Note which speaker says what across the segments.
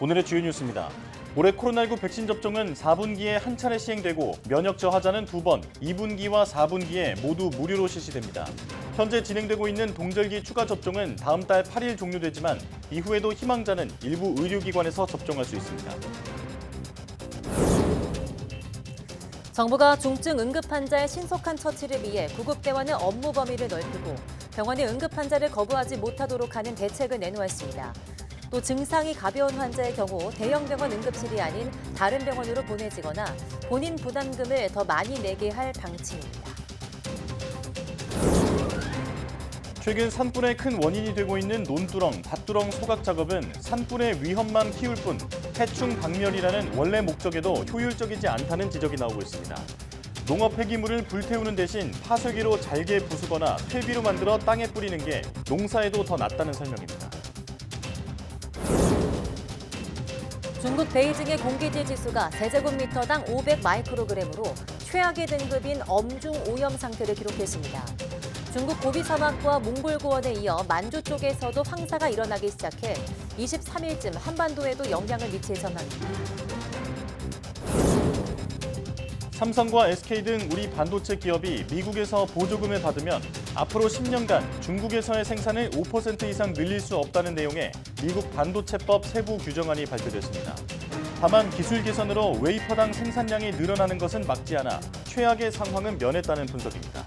Speaker 1: 오늘의 주요 뉴스입니다. 올해 코로나19 백신 접종은 4분기에 한 차례 시행되고 면역 저하자는 2번, 2분기와 4분기에 모두 무료로 실시됩니다. 현재 진행되고 있는 동절기 추가 접종은 다음 달 8일 종료되지만 이후에도 희망자는 일부 의료기관에서 접종할 수 있습니다.
Speaker 2: 정부가 중증 응급 환자의 신속한 처치를 위해 구급대원의 업무 범위를 넓히고 병원이 응급 환자를 거부하지 못하도록 하는 대책을 내놓았습니다. 또 증상이 가벼운 환자의 경우 대형 병원 응급실이 아닌 다른 병원으로 보내지거나 본인 부담금을 더 많이 내게 할 방침입니다.
Speaker 1: 최근 산불의 큰 원인이 되고 있는 논두렁, 밭두렁 소각 작업은 산불의 위험만 키울 뿐 해충 박멸이라는 원래 목적에도 효율적이지 않다는 지적이 나오고 있습니다. 농업 폐기물을 불태우는 대신 파쇄기로 잘게 부수거나 퇴비로 만들어 땅에 뿌리는 게 농사에도 더 낫다는 설명입니다.
Speaker 2: 중국 베이징의 공기질 지수가 세제곱미터당 500 마이크로그램으로 최악의 등급인 엄중 오염 상태를 기록했습니다. 중국 고비 사막과 몽골 고원에 이어 만주 쪽에서도 황사가 일어나기 시작해 23일쯤 한반도에도 영향을 미칠 전망입니다.
Speaker 1: 삼성과 SK 등 우리 반도체 기업이 미국에서 보조금을 받으면 앞으로 10년간 중국에서의 생산을 5% 이상 늘릴 수 없다는 내용의 미국 반도체법 세부 규정안이 발표됐습니다. 다만 기술 개선으로 웨이퍼당 생산량이 늘어나는 것은 막지 않아 최악의 상황은 면했다는 분석입니다.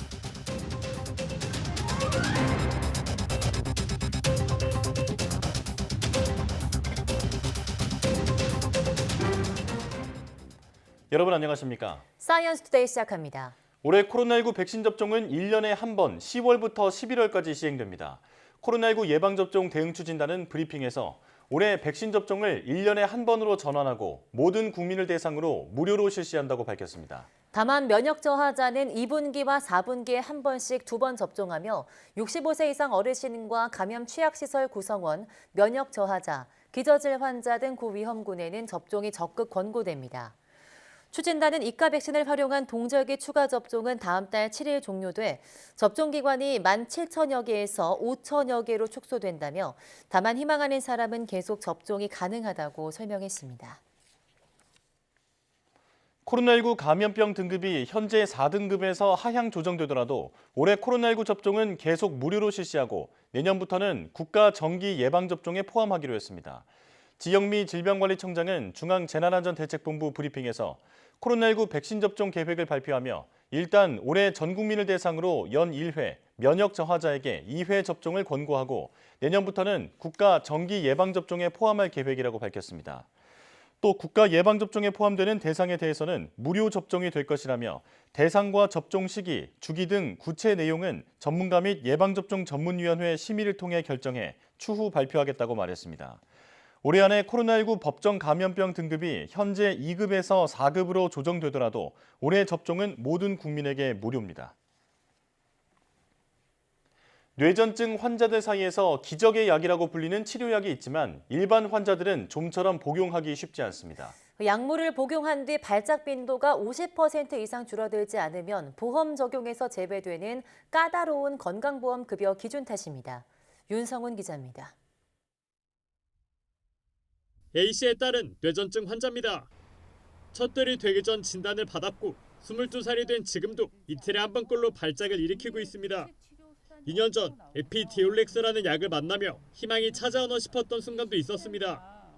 Speaker 1: 여러분 안녕하십니까?
Speaker 2: 사이언스 투데이 시작합니다.
Speaker 1: 올해 코로나19 백신 접종은 1년에 한 번 10월부터 11월까지 시행됩니다. 코로나19 예방접종 대응추진단은 브리핑에서 올해 백신 접종을 1년에 한 번으로 전환하고 모든 국민을 대상으로 무료로 실시한다고 밝혔습니다.
Speaker 2: 다만 면역 저하자는 2분기와 4분기에 한 번씩 2번 접종하며 65세 이상 어르신과 감염 취약시설 구성원, 면역 저하자, 기저질 환자 등 고위험군에는 접종이 적극 권고됩니다. 추진단은 이가 백신을 활용한 동절기 추가 접종은 다음 달 7일 종료돼 접종기관이 17,000여 개에서 5,000여 개로 축소된다며 다만 희망하는 사람은 계속 접종이 가능하다고 설명했습니다.
Speaker 1: 코로나19 감염병 등급이 현재 4등급에서 하향 조정되더라도 올해 코로나19 접종은 계속 무료로 실시하고 내년부터는 국가 정기 예방접종에 포함하기로 했습니다. 지영미 질병관리청장은 중앙재난안전대책본부 브리핑에서 코로나19 백신 접종 계획을 발표하며 일단 올해 전 국민을 대상으로 연 1회, 면역 저하자에게 2회 접종을 권고하고 내년부터는 국가 정기 예방접종에 포함할 계획이라고 밝혔습니다. 또 국가 예방접종에 포함되는 대상에 대해서는 무료 접종이 될 것이라며 대상과 접종 시기, 주기 등 구체 내용은 전문가 및 예방접종 전문위원회 심의를 통해 결정해 추후 발표하겠다고 말했습니다. 올해 안에 코로나19 법정 감염병 등급이 현재 2급에서 4급으로 조정되더라도 올해 접종은 모든 국민에게 무료입니다. 뇌전증 환자들 사이에서 기적의 약이라고 불리는 치료약이 있지만 일반 환자들은 좀처럼 복용하기 쉽지 않습니다.
Speaker 2: 약물을 복용한 뒤 발작 빈도가 50% 이상 줄어들지 않으면 보험 적용에서 제외되는 까다로운 건강보험급여 기준 탓입니다. 윤성훈 기자입니다.
Speaker 3: A씨의 딸은 뇌전증 환자입니다. 첫돌이 되기 전 진단을 받았고 22살이 된 지금도 이틀에 한 번꼴로 발작을 일으키고 있습니다. 2년 전 에피디올렉스라는 약을 만나며 희망이 찾아오나 싶었던 순간도 있었습니다.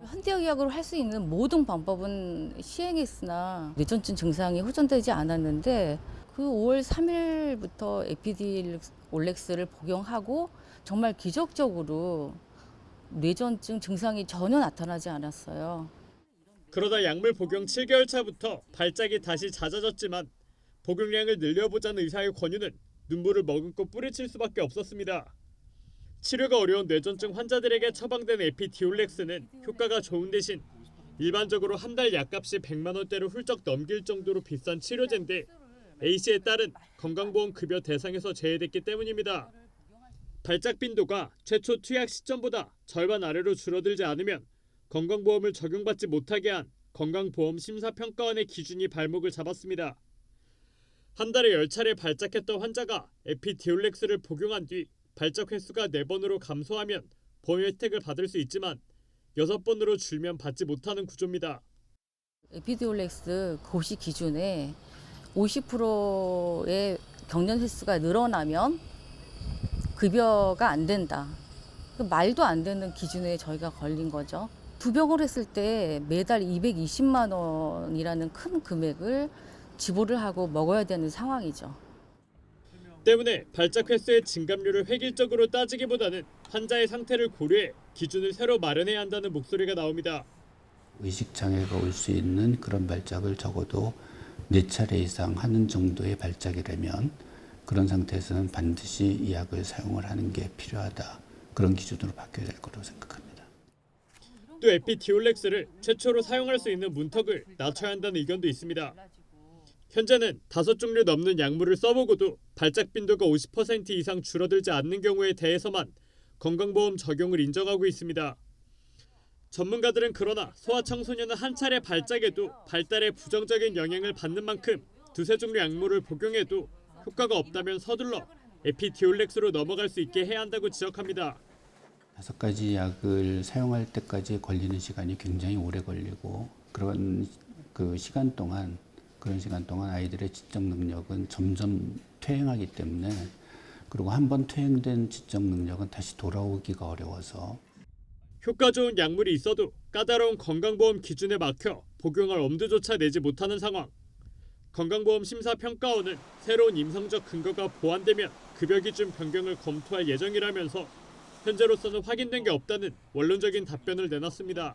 Speaker 4: 현대의학으로 할 수 있는 모든 방법은 시행했으나 뇌전증 증상이 호전되지 않았는데 그 5월 3일부터 에피디올렉스를 복용하고 정말 기적적으로 뇌전증 증상이 전혀 나타나지 않았어요.
Speaker 3: 그러다 약물 복용 7개월 차부터 발작이 다시 잦아졌지만 복용량을 늘려보자는 의사의 권유는 눈물을 머금고 뿌리칠 수밖에 없었습니다. 치료가 어려운 뇌전증 환자들에게 처방된 에피디올렉스는 효과가 좋은 대신 일반적으로 한 달 약값이 100만 원대를 훌쩍 넘길 정도로 비싼 치료제인데 A씨의 딸은 건강보험 급여 대상에서 제외됐기 때문입니다. 발작 빈도가 최초 투약 시점보다 절반 아래로 줄어들지 않으면 건강보험을 적용받지 못하게 한 건강보험심사평가원의 기준이 발목을 잡았습니다. 한 달에 10차례 발작했던 환자가 에피디올렉스를 복용한 뒤 발작 횟수가 4번으로 감소하면 보험 혜택을 받을 수 있지만 6번으로 줄면 받지 못하는 구조입니다.
Speaker 4: 에피디올렉스 고시 기준에 50%의 경련 횟수가 늘어나면 급여가 안 된다. 말도 안 되는 기준에 저희가 걸린 거죠. 2병을 했을 때 매달 220만 원이라는 큰 금액을 지불을 하고 먹어야 되는 상황이죠.
Speaker 3: 때문에 발작 횟수의 증감률을 획일적으로 따지기보다는 환자의 상태를 고려해 기준을 새로 마련해야 한다는 목소리가 나옵니다.
Speaker 5: 의식장애가 올 수 있는 그런 발작을 적어도 4차례 이상 하는 정도의 발작이라면 그런 상태에서는 반드시 이 약을 사용을 하는 게 필요하다. 그런 기준으로 바뀌어야 될 거라고 생각합니다.
Speaker 3: 또 에피디올렉스를 최초로 사용할 수 있는 문턱을 낮춰야 한다는 의견도 있습니다. 현재는 5종류 넘는 약물을 써보고도 발작 빈도가 50% 이상 줄어들지 않는 경우에 대해서만 건강보험 적용을 인정하고 있습니다. 전문가들은 그러나 소아청소년은 한 차례 발작에도 발달에 부정적인 영향을 받는 만큼 2-3종류 약물을 복용해도 효과가 없다면 서둘러 에피디올렉스로 넘어갈 수 있게 해야 한다고 지적합니다.
Speaker 5: 5가지 약을 사용할 때까지 걸리는 시간이 굉장히 오래 걸리고 그런 시간 동안 아이들의 지적 능력은 점점 퇴행하기 때문에 그리고 한번 퇴행된 지적 능력은 다시 돌아오기가 어려워서
Speaker 3: 효과 좋은 약물이 있어도 까다로운 건강보험 기준에 막혀 복용할 엄두조차 내지 못하는 상황. 건강보험 심사평가원은 새로운 임상적 근거가 보완되면 급여 기준 변경을 검토할 예정이라면서 현재로서는 확인된 게 없다는 원론적인 답변을 내놨습니다.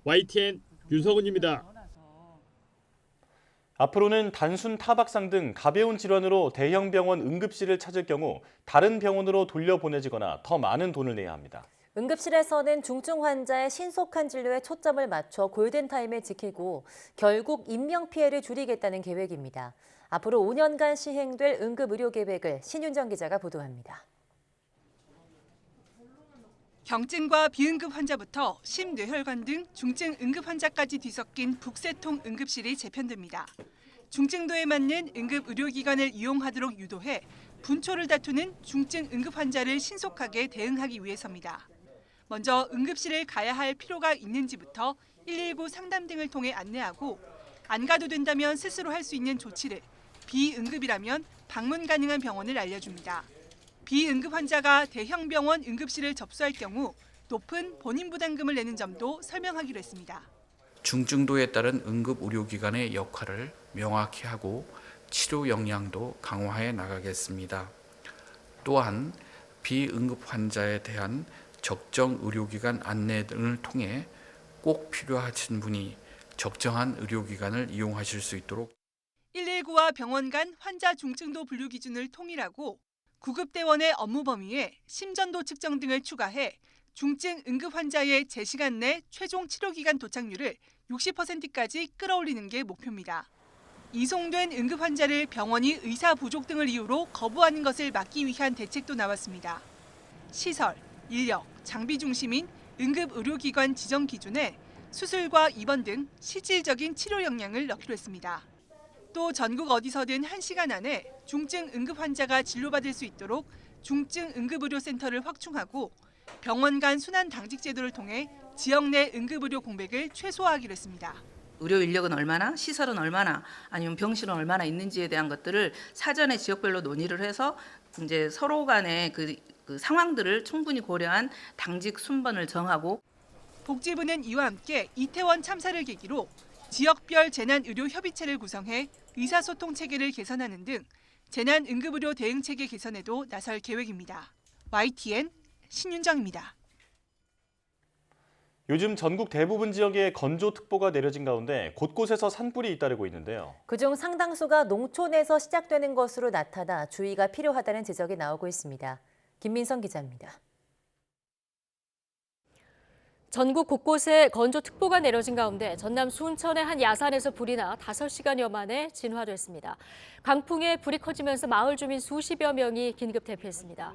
Speaker 3: YTN 윤성훈입니다.
Speaker 1: 앞으로는 단순 타박상 등 가벼운 질환으로 대형 병원 응급실을 찾을 경우 다른 병원으로 돌려보내지거나 더 많은 돈을 내야 합니다.
Speaker 2: 응급실에서는 중증 환자의 신속한 진료에 초점을 맞춰 골든타임을 지키고 결국 인명피해를 줄이겠다는 계획입니다. 앞으로 5년간 시행될 응급의료계획을 신윤정 기자가 보도합니다.
Speaker 6: 경증과 비응급 환자부터 심뇌혈관 등 중증 응급 환자까지 뒤섞인 북새통 응급실이 재편됩니다. 중증도에 맞는 응급 의료기관을 이용하도록 유도해 분초를 다투는 중증 응급 환자를 신속하게 대응하기 위해서입니다. 먼저 응급실을 가야 할 필요가 있는지부터 119 상담 등을 통해 안내하고 안 가도 된다면 스스로 할 수 있는 조치를, 비응급이라면 방문 가능한 병원을 알려줍니다. 비응급 환자가 대형 병원 응급실을 접수할 경우 높은 본인 부담금을 내는 점도 설명하기로 했습니다.
Speaker 7: 중증도에 따른 응급의료기관의 역할을 명확히 하고 치료 역량도 강화해 나가겠습니다. 또한 비응급 환자에 대한 적정 의료기관 안내 등을 통해 꼭 필요하신 분이 적정한 의료기관을 이용하실 수 있도록
Speaker 6: 119와 병원 간 환자 중증도 분류 기준을 통일하고 구급대원의 업무 범위에 심전도 측정 등을 추가해 중증 응급 환자의 제시간 내 최종 치료기간 도착률을 60%까지 끌어올리는 게 목표입니다. 이송된 응급 환자를 병원이 의사 부족 등을 이유로 거부하는 것을 막기 위한 대책도 나왔습니다. 시설, 인력, 장비 중심인 응급의료기관 지정 기준에 수술과 입원 등 실질적인 치료 역량을 넣기로 했습니다. 또 전국 어디서든 1시간 안에 중증 응급 환자가 진료받을 수 있도록 중증 응급의료센터를 확충하고 병원 간 순환 당직 제도를 통해 지역 내 응급의료 공백을 최소화하기로 했습니다.
Speaker 8: 의료 인력은 얼마나, 시설은 얼마나, 아니면 병실은 얼마나 있는지에 대한 것들을 사전에 지역별로 논의를 해서 이제 서로 간의 그 상황들을 충분히 고려한 당직 순번을 정하고
Speaker 6: 복지부는 이와 함께 이태원 참사를 계기로 지역별 재난의료협의체를 구성해 의사소통 체계를 개선하는 등 재난응급의료 대응체계 개선에도 나설 계획입니다. YTN 신윤정입니다.
Speaker 1: 요즘 전국 대부분 지역에 건조특보가 내려진 가운데 곳곳에서 산불이 잇따르고 있는데요.
Speaker 2: 그중 상당수가 농촌에서 시작되는 것으로 나타나 주의가 필요하다는 지적이 나오고 있습니다. 김민성 기자입니다.
Speaker 9: 전국 곳곳에 건조특보가 내려진 가운데 전남 순천의 한 야산에서 불이 나 5시간여 만에 진화됐습니다. 강풍에 불이 커지면서 마을 주민 수십여 명이 긴급 대피했습니다.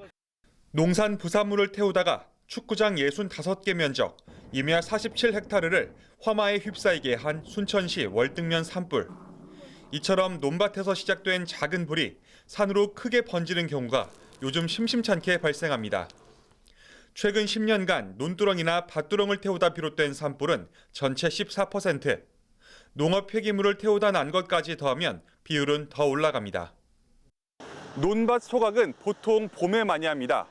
Speaker 10: 농산 부산물을 태우다가 축구장 65개 면적, 임야 47헥타르를 화마에 휩싸이게 한 순천시 월등면 산불. 이처럼 논밭에서 시작된 작은 불이 산으로 크게 번지는 경우가 요즘 심심찮게 발생합니다. 최근 10년간 논두렁이나 밭두렁을 태우다 비롯된 산불은 전체 14%, 농업 폐기물을 태우다 난 것까지 더하면 비율은 더 올라갑니다. 논밭 소각은 보통 봄에 많이 합니다.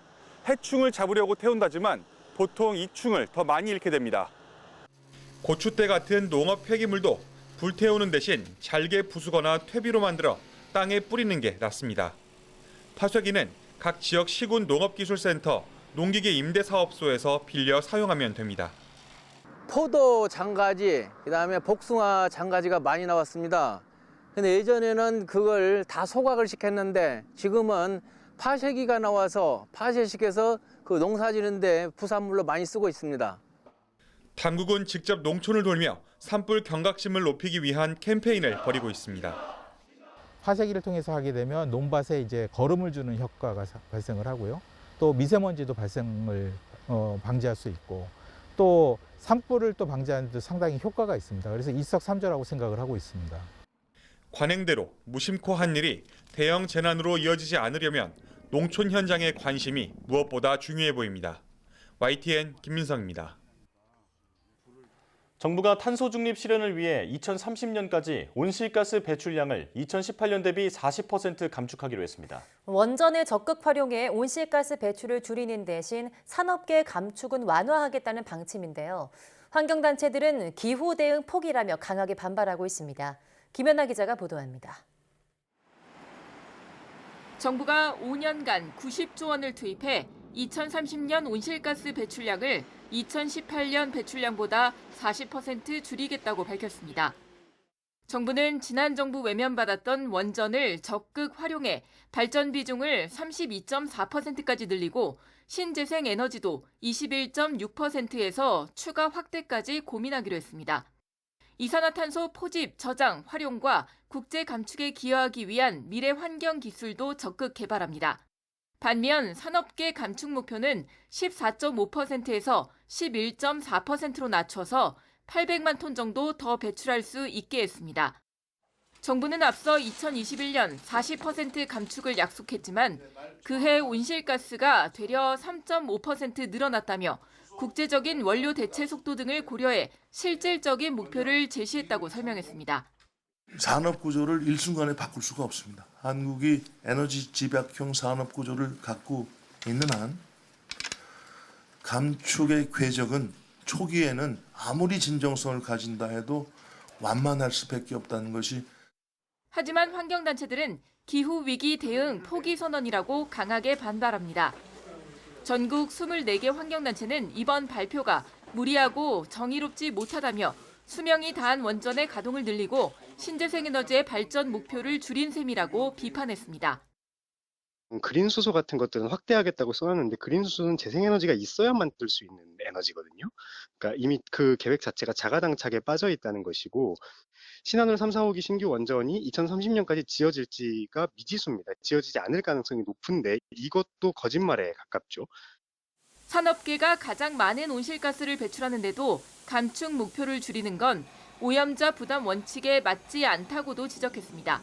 Speaker 10: 해충을 잡으려고 태운다지만 보통 이충을 더 많이 잃게 됩니다. 고추대 같은 농업 폐기물도 불태우는 대신 잘게 부수거나 퇴비로 만들어 땅에 뿌리는 게 낫습니다. 파쇄기는 각 지역 시군 농업기술센터, 농기계 임대사업소에서 빌려 사용하면 됩니다.
Speaker 11: 포도 장가지, 그다음에 복숭아 장가지가 많이 나왔습니다. 근데 예전에는 그걸 다 소각을 시켰는데 지금은 파쇄기가 나와서 파쇄시켜서 그 농사 지는데 부산물로 많이 쓰고 있습니다.
Speaker 10: 당국은 직접 농촌을 돌며 산불 경각심을 높이기 위한 캠페인을 벌이고 있습니다.
Speaker 12: 파쇄기를 통해서 하게 되면 논밭에 이제 거름을 주는 효과가 발생을 하고요. 또 미세먼지도 발생을 방지할 수 있고 또 산불을 또 방지하는 데 상당히 효과가 있습니다. 그래서 일석삼조라고 생각을 하고 있습니다.
Speaker 10: 관행대로 무심코 한 일이 대형 재난으로 이어지지 않으려면 농촌 현장의 관심이 무엇보다 중요해 보입니다. YTN 김민성입니다.
Speaker 1: 정부가 탄소 중립 실현을 위해 2030년까지 온실가스 배출량을 2018년 대비 40% 감축하기로 했습니다.
Speaker 2: 원전을 적극 활용해 온실가스 배출을 줄이는 대신 산업계 감축은 완화하겠다는 방침인데요. 환경단체들은 기후 대응 포기라며 강하게 반발하고 있습니다. 김연아 기자가 보도합니다.
Speaker 13: 정부가 5년간 90조 원을 투입해 2030년 온실가스 배출량을 2018년 배출량보다 40% 줄이겠다고 밝혔습니다. 정부는 지난 정부 외면받았던 원전을 적극 활용해 발전 비중을 32.4%까지 늘리고 신재생 에너지도 21.6%에서 추가 확대까지 고민하기로 했습니다. 이산화탄소 포집, 저장, 활용과 국제 감축에 기여하기 위한 미래 환경 기술도 적극 개발합니다. 반면 산업계 감축 목표는 14.5%에서 11.4%로 낮춰서 800만 톤 정도 더 배출할 수 있게 했습니다. 정부는 앞서 2021년 40% 감축을 약속했지만 그해 온실가스가 되려 3.5% 늘어났다며 국제적인 원료 대체 속도 등을 고려해 실질적인 목표를 제시했다고 설명했습니다.
Speaker 14: 산업 구조를 일순간에 바꿀 수가 없습니다. 한국이 에너지 집약형 산업 구조를 갖고 있는 한 감축의 궤적은 초기에는 아무리 진정성을 가진다 해도 완만할 수밖에 없다는 것이.
Speaker 13: 하지만 환경단체들은 기후위기 대응 포기 선언이라고 강하게 반발합니다. 전국 24개 환경단체는 이번 발표가 무리하고 정의롭지 못하다며 수명이 다한 원전의 가동을 늘리고 신재생에너지의 발전 목표를 줄인 셈이라고 비판했습니다.
Speaker 15: 그린 수소 같은 것들은 확대하겠다고 써놨는데 그린 수소는 재생에너지가 있어야만 뜰 수 있는 에너지거든요. 그러니까 이미 그 계획 자체가 자가당착에 빠져 있다는 것이고 신한울 3, 4호기 신규 원전이 2030년까지 지어질지가 미지수입니다. 지어지지 않을 가능성이 높은데 이것도 거짓말에 가깝죠.
Speaker 13: 산업계가 가장 많은 온실가스를 배출하는데도 감축 목표를 줄이는 건 오염자 부담 원칙에 맞지 않다고도 지적했습니다.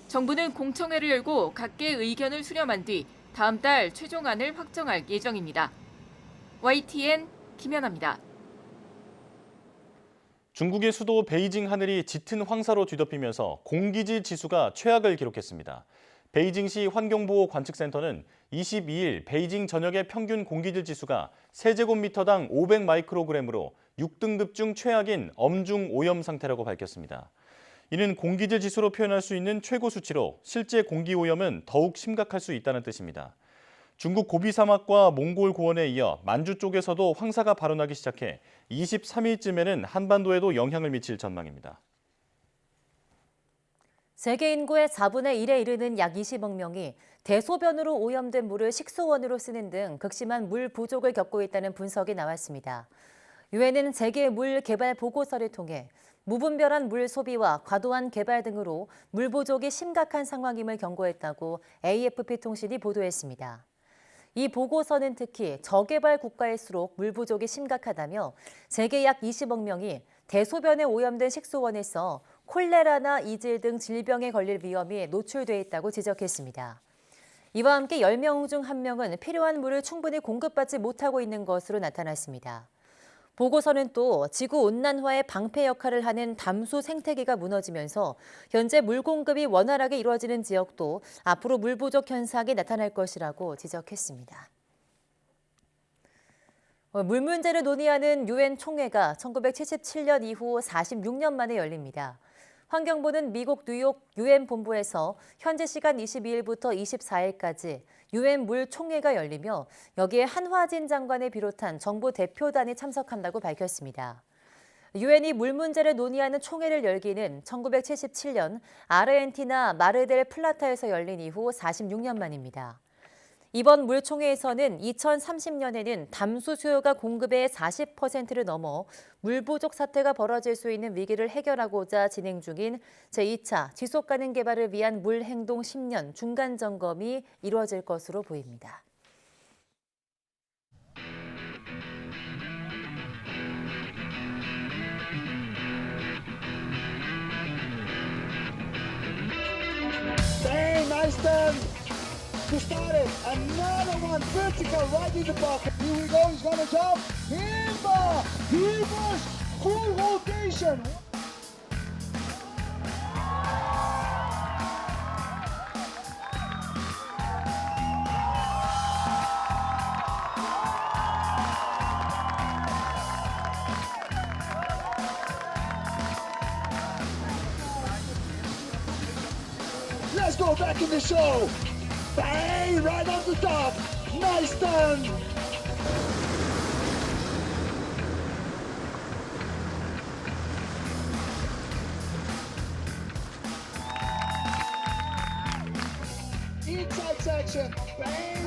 Speaker 13: 정부는 공청회를 열고 각계 의견을 수렴한 뒤 다음 달 최종안을 확정할 예정입니다. YTN 김연아입니다.
Speaker 1: 중국의 수도 베이징 하늘이 짙은 황사로 뒤덮이면서 공기질 지수가 최악을 기록했습니다. 베이징시 환경보호관측센터는 22일 베이징 전역의 평균 공기질 지수가 세제곱미터당 500마이크로그램으로 6등급 중 최악인 엄중 오염 상태라고 밝혔습니다. 이는 공기질 지수로 표현할 수 있는 최고 수치로 실제 공기 오염은 더욱 심각할 수 있다는 뜻입니다. 중국 고비 사막과 몽골 고원에 이어 만주 쪽에서도 황사가 발원하기 시작해 23일쯤에는 한반도에도 영향을 미칠 전망입니다.
Speaker 2: 세계 인구의 4분의 1에 이르는 약 20억 명이 대소변으로 오염된 물을 식수원으로 쓰는 등 극심한 물 부족을 겪고 있다는 분석이 나왔습니다. 유엔은 세계 물 개발 보고서를 통해 무분별한 물 소비와 과도한 개발 등으로 물 부족이 심각한 상황임을 경고했다고 AFP 통신이 보도했습니다. 이 보고서는 특히 저개발 국가일수록 물 부족이 심각하다며 세계 약 20억 명이 대소변에 오염된 식수원에서 콜레라나 이질 등 질병에 걸릴 위험이 노출돼 있다고 지적했습니다. 이와 함께 10명 중 1명은 필요한 물을 충분히 공급받지 못하고 있는 것으로 나타났습니다. 보고서는 또 지구온난화의 방패 역할을 하는 담수 생태계가 무너지면서 현재 물 공급이 원활하게 이루어지는 지역도 앞으로 물 부족 현상이 나타날 것이라고 지적했습니다. 물 문제를 논의하는 유엔 총회가 1977년 이후 46년 만에 열립니다. 환경부는 미국 뉴욕 유엔 본부에서 현지 시간 22일부터 24일까지 유엔 물 총회가 열리며 여기에 한화진 장관을 비롯한 정부 대표단이 참석한다고 밝혔습니다. 유엔이 물 문제를 논의하는 총회를 열기는 1977년 아르헨티나 마르델 플라타에서 열린 이후 46년 만입니다. 이번 물총회에서는 2030년에는 담수 수요가 공급의 40%를 넘어 물 부족 사태가 벌어질 수 있는 위기를 해결하고자 진행 중인 제2차 지속가능 개발을 위한 물 행동 10년 중간 점검이 이루어질 것으로 보입니다.
Speaker 16: To start it, another one vertical right in the pocket. Here we go, he's gonna jump. Reverse, full rotation. Let's go back in the show. Bang! Right off the top. Nice turn. Inside section. Bang!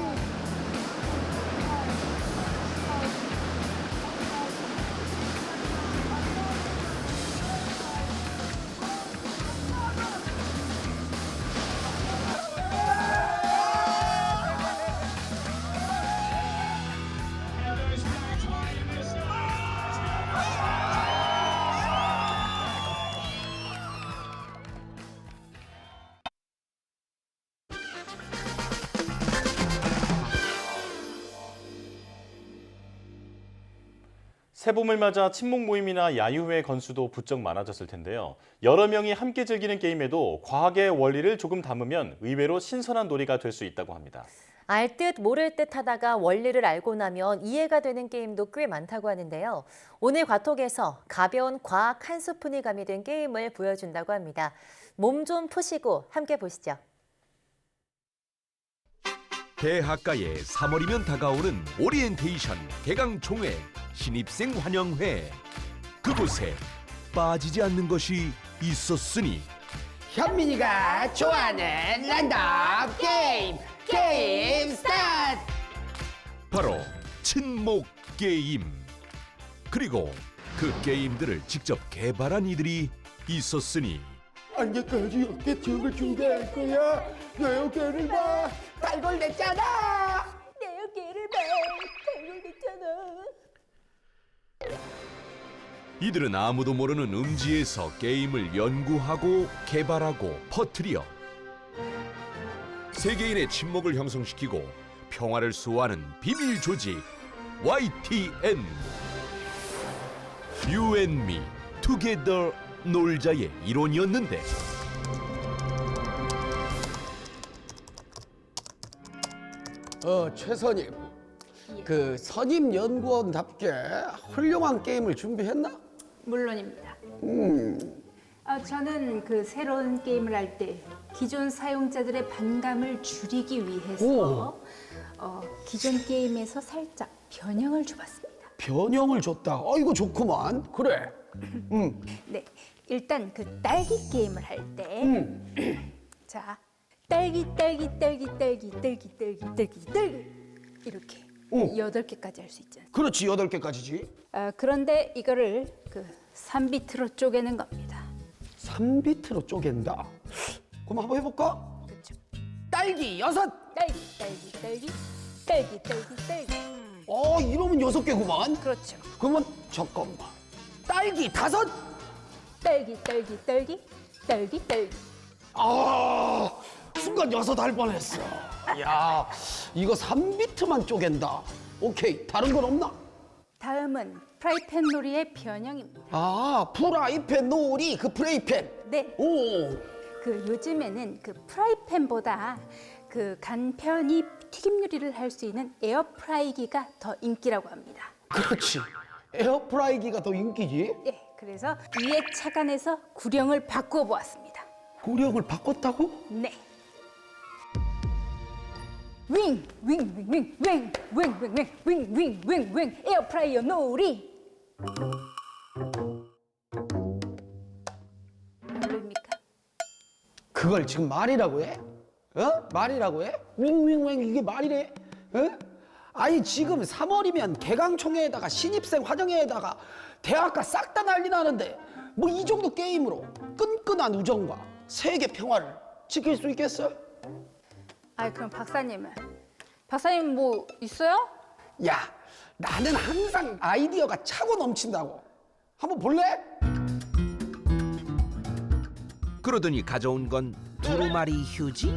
Speaker 1: 새봄을 맞아 친목 모임이나 야유회 건수도 부쩍 많아졌을 텐데요. 여러 명이 함께 즐기는 게임에도 과학의 원리를 조금 담으면 의외로 신선한 놀이가 될 수 있다고 합니다.
Speaker 2: 알 듯 모를 듯 하다가 원리를 알고 나면 이해가 되는 게임도 꽤 많다고 하는데요. 오늘 과톡에서 가벼운 과학 한 스푼이 가미된 게임을 보여준다고 합니다. 몸 좀 푸시고 함께 보시죠.
Speaker 17: 대학가에 3월이면 다가오는 오리엔테이션 개강 총회 신입생 환영회. 그곳에 빠지지 않는 것이 있었으니
Speaker 18: 현민이가 좋아하는 랜덤 게임 스타트.
Speaker 17: 바로 친목 게임. 그리고 그 게임들을 직접 개발한 이들이 있었으니
Speaker 18: 언제까지 어깨 등을 준비할 거야? 내 어깨를 봐. 달골됐잖아.
Speaker 16: 내 어깨를 봐. 달골됐잖아.
Speaker 17: 이들은 아무도 모르는 음지에서 게임을 연구하고 개발하고 퍼뜨려 세계인의 친목을 형성시키고 평화를 수호하는 비밀 조직 YTN. You and me together 놀자의 일원이었는데
Speaker 18: 최선임, 그 선임 연구원답게 훌륭한 게임을 준비했나?
Speaker 19: 물론입니다. 저는 그 새로운 게임을 할 때 기존 사용자들의 반감을 줄이기 위해서 기존 게임에서 살짝 변형을 줘봤습니다.
Speaker 18: 변형을 줬다. 이거 좋구만. 그래.
Speaker 19: 네, 일단 그 딸기 게임을 할 때, 자, 딸기 이렇게 8개까지 할 수 있잖아요.
Speaker 18: 그렇지, 8개까지지.
Speaker 19: 그런데 이거를 그 3비트로 쪼개는 겁니다.
Speaker 18: 3비트로 쪼갠다. 그럼 한번 해볼까?
Speaker 19: 그렇죠.
Speaker 18: 딸기 6.
Speaker 19: 딸기.
Speaker 18: 이러면 6개구만.
Speaker 19: 그렇죠.
Speaker 18: 그러면 잠깐만. 딸기 5.
Speaker 19: 딸기.
Speaker 18: 순간 6 할 뻔했어. 야, 이거 3비트만 쪼갠다. 오케이, 다른 건 없나?
Speaker 19: 다음은 프라이팬 놀이의 변형입니다.
Speaker 18: 아, 프라이팬 놀이, 그 프라이팬.
Speaker 19: 네.
Speaker 18: 오.
Speaker 19: 그 요즘에는 그 프라이팬보다 그 간편히 튀김 요리를 할 수 있는 에어프라이기가 더 인기라고 합니다.
Speaker 18: 그렇지. 에어프라이기가 더 인기지.
Speaker 19: 네, 그래서 위에 착안해서 구령을 바꾸어 보았습니다.
Speaker 18: 구령을 바꿨다고?
Speaker 19: 네. 윙, 윙, 윙, 윙, 윙, 윙, 윙, 윙, 윙, 윙, 윙, 윙, 에어프라이어 놀이. 별로입니까?
Speaker 18: 그걸 지금 말이라고 해? 어? 말이라고 해? 윙윙윙 이게 말이래? 어? 아니 지금 3월이면 개강총회에다가 신입생 화정회에다가 대학가 싹 다 난리 나는데 뭐 이 정도 게임으로 끈끈한 우정과 세계 평화를 지킬 수 있겠어?
Speaker 19: 아, 그럼 박사님은? 박사님 뭐 있어요?
Speaker 18: 야, 나는 항상 아이디어가 차고 넘친다고. 한번 볼래?
Speaker 17: 그러더니 가져온 건 두루마리 휴지?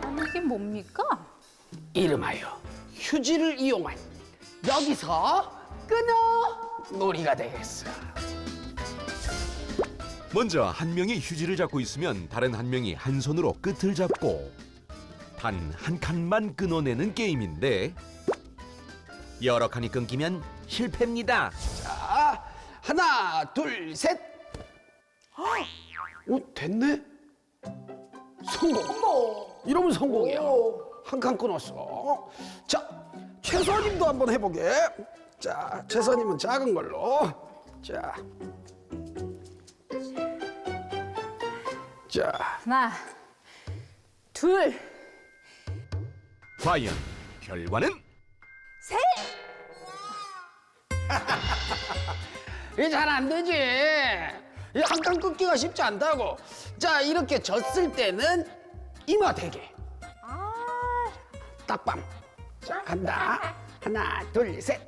Speaker 19: 아니, 이게 뭡니까?
Speaker 18: 이름하여 휴지를 이용한 여기서 끊어 놀이가 되겠어.
Speaker 17: 먼저 한 명이 휴지를 잡고 있으면 다른 한 명이 한 손으로 끝을 잡고 단 한 칸만 끊어내는 게임인데 여러 칸이 끊기면 실패입니다.
Speaker 18: 자, 하나, 둘, 셋. 오, 됐네. 성공. 이러면 성공이야. 한 칸 끊었어. 자, 최선님도 한번 해보게. 자, 최선님은 작은 걸로. 자,
Speaker 19: 하나, 둘,
Speaker 17: 과연 결과는?
Speaker 19: 셋.
Speaker 18: 이게 잘 안 되지. 이 한 칸 끊기가 쉽지 않다고. 자, 이렇게 졌을 때는 이마 대게. 딱밤. 자, 간다. 하나, 둘, 셋.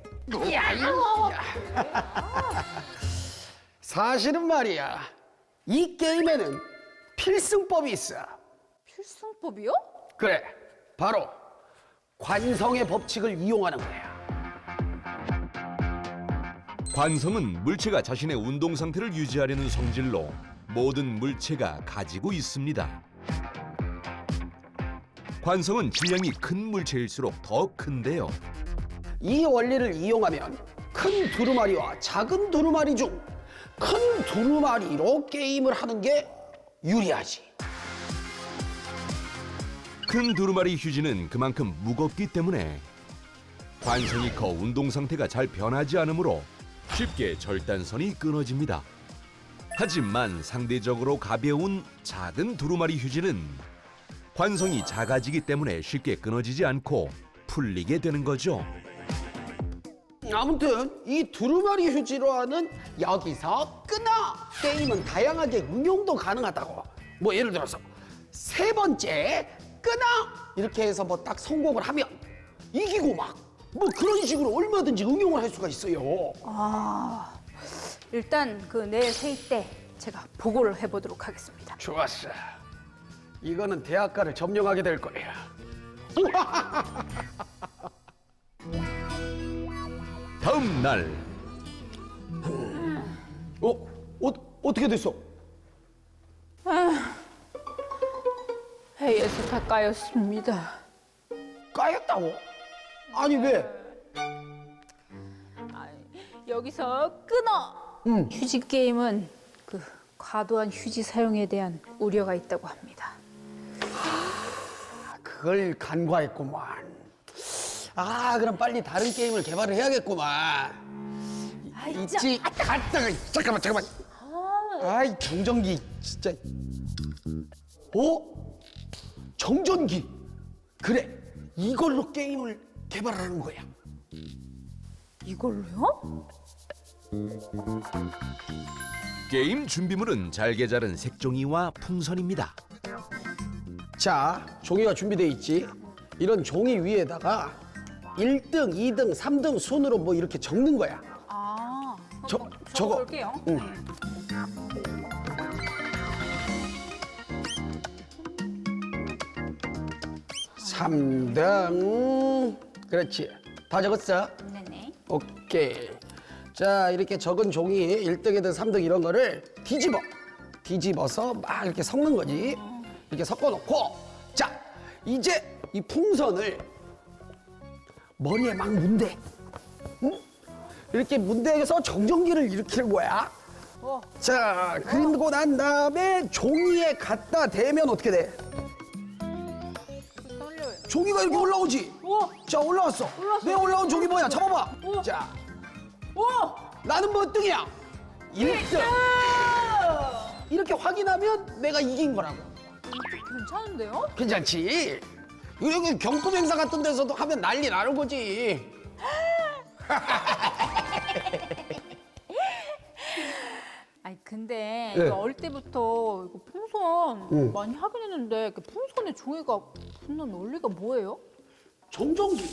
Speaker 18: 야, 이거. 사실은 말이야. 이 게임에는 필승법이 있어.
Speaker 19: 필승법이요?
Speaker 18: 그래, 바로 관성의 법칙을 이용하는 거야.
Speaker 17: 관성은 물체가 자신의 운동 상태를 유지하려는 성질로 모든 물체가 가지고 있습니다. 관성은 질량이 큰 물체일수록 더 큰데요.
Speaker 18: 이 원리를 이용하면 큰 두루마리와 작은 두루마리 중 큰 두루마리로 게임을 하는 게 유리하지.
Speaker 17: 큰 두루마리 휴지는 그만큼 무겁기 때문에 관성이 커 운동 상태가 잘 변하지 않으므로 쉽게 절단선이 끊어집니다. 하지만 상대적으로 가벼운 작은 두루마리 휴지는 관성이 작아지기 때문에 쉽게 끊어지지 않고 풀리게 되는 거죠.
Speaker 18: 아무튼 이 두루마리 휴지로 하는 여기서 끊어 게임은 다양하게 응용도 가능하다고. 뭐 예를 들어서 세 번째 끊어 이렇게 해서 뭐 딱 성공을 하면 이기고 막 뭐 그런 식으로 얼마든지 응용을 할 수가 있어요.
Speaker 19: 아, 일단 그 내일 회의 때 제가 보고를 해보도록 하겠습니다.
Speaker 18: 좋았어. 이거는 대학가를 점령하게 될 거야.
Speaker 17: 다음 날
Speaker 18: 어떻게 됐어?
Speaker 19: 회의에서 다 까였습니다.
Speaker 18: 까였다고? 아니 왜?
Speaker 19: 여기서 끊어! 휴지 게임은 그 과도한 휴지 사용에 대한 우려가 있다고 합니다.
Speaker 18: 그걸 간과했구만. 아, 그럼 빨리 다른 게임을 개발을 해야겠구만. 있지? 잠깐만. 아이, 정전기 진짜. 정전기. 그래, 이걸로 게임을 개발하는 거야.
Speaker 19: 이걸로요?
Speaker 17: 게임 준비물은 잘게 자른 색종이와 풍선입니다.
Speaker 18: 자, 종이가 준비돼 있지. 이런 종이 위에다가 1등, 2등, 3등 순으로 뭐 이렇게 적는 거야.
Speaker 19: 아,
Speaker 18: 저거.
Speaker 19: 볼게요.
Speaker 18: 응. 3등. 그렇지. 다 적었어?
Speaker 19: 네네.
Speaker 18: 오케이. 자, 이렇게 적은 종이 1등이든 3등 이런 거를 뒤집어서 막 이렇게 섞는 거지. 이렇게 섞어놓고, 자, 이제 이 풍선을 머리에 막 문대. 응? 이렇게 문대서 정전기를 일으키는 거야. 자, 그리고 난 다음에 종이에 갖다 대면 어떻게 돼? 종이가 이렇게 올라오지? 자, 올라왔어. 내 올라온 종이 뭐야? 잡아봐. 자, 나는 몇 등이야? 1등. 이렇게 확인하면 내가 이긴 거라고.
Speaker 19: 괜찮은데요?
Speaker 18: 괜찮지? 이렇게 경품 행사 같은 데서도 하면 난리 나는 거지.
Speaker 19: 아니 근데
Speaker 18: 네.
Speaker 19: 이거 어릴 때부터 이거 풍선
Speaker 18: 응.
Speaker 19: 많이 하긴 했는데 그 풍선에 종이가 붙는 원리가 뭐예요?
Speaker 18: 정전기.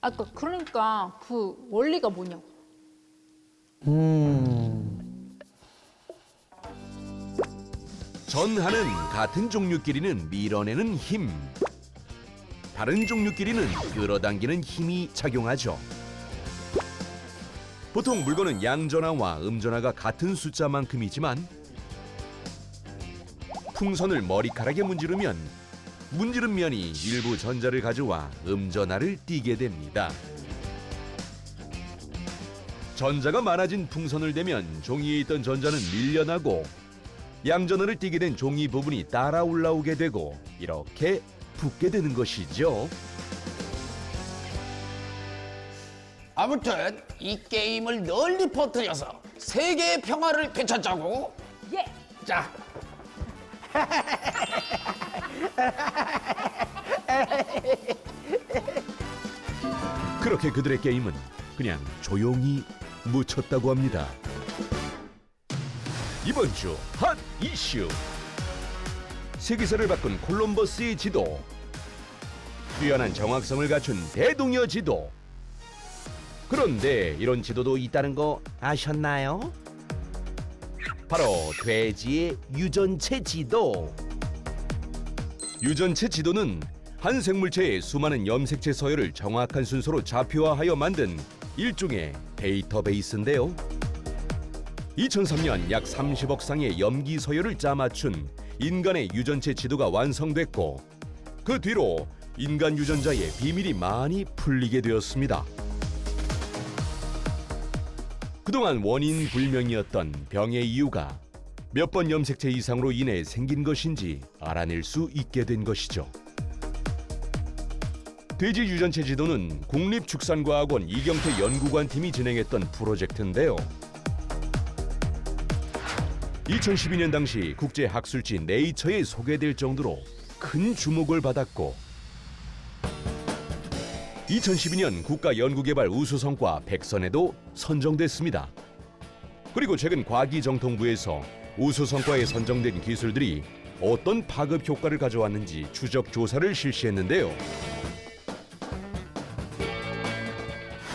Speaker 19: 아까 그러니까 그 원리가 뭐냐고.
Speaker 17: 전하는 같은 종류끼리는 밀어내는 힘, 다른 종류끼리는 끌어당기는 힘이 작용하죠. 보통 물건은 양전하와 음전하가 같은 숫자만큼이지만 풍선을 머리카락에 문지르면 문지른 면이 일부 전자를 가져와 음전하를 띠게 됩니다. 전자가 많아진 풍선을 대면 종이에 있던 전자는 밀려나고 양전하를 띠게 된 종이 부분이 따라 올라오게 되고 이렇게 붙게 되는 것이죠.
Speaker 18: 아무튼 이 게임을 널리 퍼뜨려서 세계의 평화를 되찾자고.
Speaker 19: 예.
Speaker 18: 자.
Speaker 17: 그렇게 그들의 게임은 그냥 조용히 묻혔다고 합니다. 이번 주 핫 이슈. 세계사를 바꾼 콜럼버스의 지도. 뛰어난 정확성을 갖춘 대동여 지도. 그런데 이런 지도도 있다는 거 아셨나요? 바로 돼지의 유전체 지도. 유전체 지도는 한 생물체의 수많은 염색체 서열을 정확한 순서로 좌표화하여 만든 일종의 데이터베이스인데요. 2003년 약 30억 쌍의 염기 서열을 짜맞춘 인간의 유전체 지도가 완성됐고 그 뒤로 인간 유전자의 비밀이 많이 풀리게 되었습니다. 그동안 원인 불명이었던 병의 이유가 몇 번 염색체 이상으로 인해 생긴 것인지 알아낼 수 있게 된 것이죠. 돼지 유전체 지도는 국립축산과학원 이경태 연구관 팀이 진행했던 프로젝트인데요. 2012년 당시 국제학술지 네이처에 소개될 정도로 큰 주목을 받았고 2012년 국가연구개발 우수성과 100선에도 선정됐습니다. 그리고 최근 과기정통부에서 우수성과에 선정된 기술들이 어떤 파급 효과를 가져왔는지 추적 조사를 실시했는데요.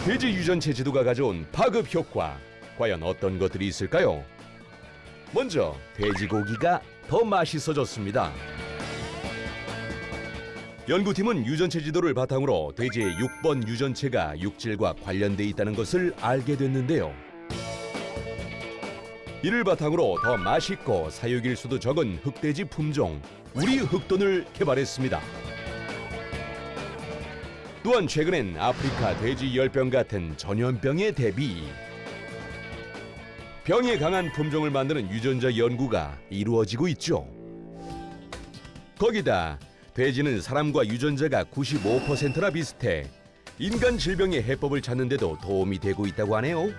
Speaker 17: 돼지 유전체 지도가 가져온 파급 효과, 과연 어떤 것들이 있을까요? 먼저 돼지고기가 더 맛있어졌습니다. 연구팀은 유전체 지도를 바탕으로 돼지의 6번 유전체가 육질과 관련돼 있다는 것을 알게 됐는데요. 이를 바탕으로 더 맛있고 사육일수도 적은 흑돼지 품종 우리 흑돈을 개발했습니다. 또한 최근엔 아프리카 돼지 열병 같은 전염병에 대비 병에 강한 품종을 만드는 유전자 연구가 이루어지고 있죠. 거기다 돼지는 사람과 유전자가 95%나 비슷해 인간 질병의 해법을 찾는 데도 도움이 되고 있다고 하네요.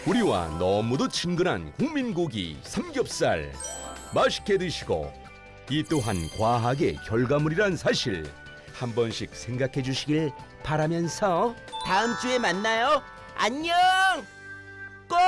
Speaker 17: 우리와 너무도 친근한 국민고기 삼겹살 맛있게 드시고 이 또한 과학의 결과물이란 사실 한 번씩 생각해 주시길 바라면서
Speaker 20: 다음 주에 만나요. 안녕. 꼭!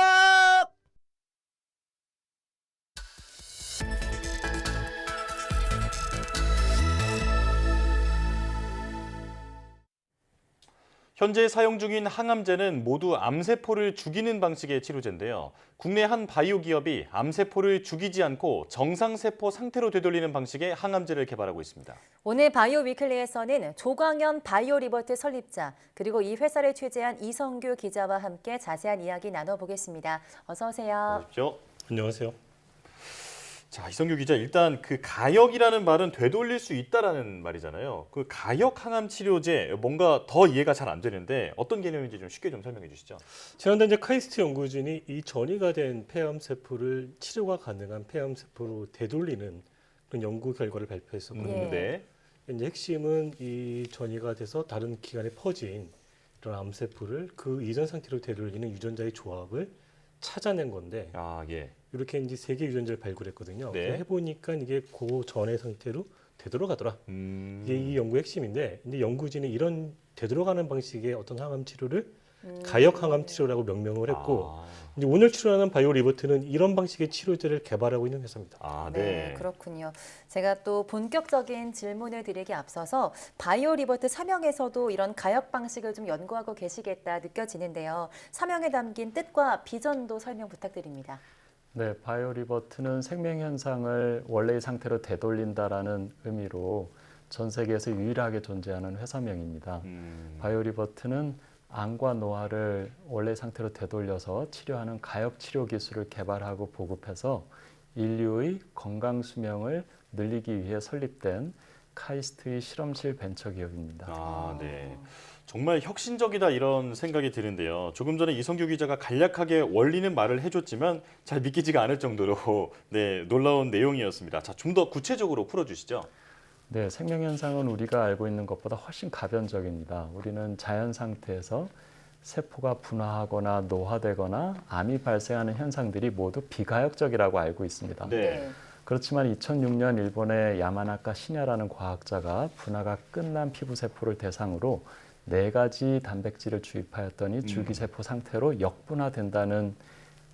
Speaker 1: 현재 사용 중인 항암제는 모두 암세포를 죽이는 방식의 치료제인데요. 국내 한 바이오 기업이 암세포를 죽이지 않고 정상세포 상태로 되돌리는 방식의 항암제를 개발하고 있습니다.
Speaker 2: 오늘 바이오 위클리에서는 조광현 바이오 리버트 설립자 그리고 이 회사를 취재한 이성규 기자와 함께 자세한 이야기 나눠보겠습니다. 어서 오세요.
Speaker 21: 안녕하세요.
Speaker 1: 자, 이성규 기자, 일단 그 가역이라는 말은 되돌릴 수 있다라는 말이잖아요. 그 가역 항암 치료제 뭔가 더 이해가 잘 안 되는데 어떤 개념인지 좀 쉽게 좀 설명해 주시죠.
Speaker 21: 지난달 이제 카이스트 연구진이 이 전이가 된 폐암 세포를 치료가 가능한 폐암 세포로 되돌리는 그런 연구 결과를 발표했었거든요.
Speaker 1: 네.
Speaker 21: 이제 핵심은 이 전이가 돼서 다른 기관에 퍼진 이런 암 세포를 그 이전 상태로 되돌리는 유전자의 조합을 찾아낸 건데.
Speaker 1: 예.
Speaker 21: 이렇게 이제 3개 유전자를 발굴했거든요.
Speaker 1: 네.
Speaker 21: 해보니까 이게 그 전의 상태로 되돌아가더라. 이게 이 연구의 핵심인데, 이제 연구진이 이런 되돌아가는 방식의 어떤 항암 치료를 가역 항암 치료라고 명명을 했고, 이제 오늘 출연하는 바이오 리버트는 이런 방식의 치료제를 개발하고 있는 회사입니다.
Speaker 2: 네, 그렇군요. 제가 또 본격적인 질문을 드리기 앞서서 바이오 리버트 사명에서도 이런 가역 방식을 좀 연구하고 계시겠다 느껴지는데요. 사명에 담긴 뜻과 비전도 설명 부탁드립니다.
Speaker 22: 네, 바이오 리버트는 생명 현상을 원래의 상태로 되돌린다라는 의미로 전 세계에서 유일하게 존재하는 회사명입니다. 바이오 리버트는 암과 노화를 원래 상태로 되돌려서 치료하는 가역 치료 기술을 개발하고 보급해서 인류의 건강 수명을 늘리기 위해 설립된 카이스트의 실험실 벤처 기업입니다.
Speaker 1: 네. 정말 혁신적이다 이런 생각이 드는데요. 조금 전에 이성규 기자가 간략하게 원리는 말을 해줬지만 잘 믿기지가 않을 정도로 놀라운 내용이었습니다. 자, 좀 더 구체적으로 풀어주시죠.
Speaker 22: 네, 생명 현상은 우리가 알고 있는 것보다 훨씬 가변적입니다. 우리는 자연 상태에서 세포가 분화하거나 노화되거나 암이 발생하는 현상들이 모두 비가역적이라고 알고 있습니다. 그렇지만 2006년 일본의 야마나카 시냐라는 과학자가 분화가 끝난 피부 세포를 대상으로 4가지 단백질을 주입하였더니 줄기세포 상태로 역분화된다는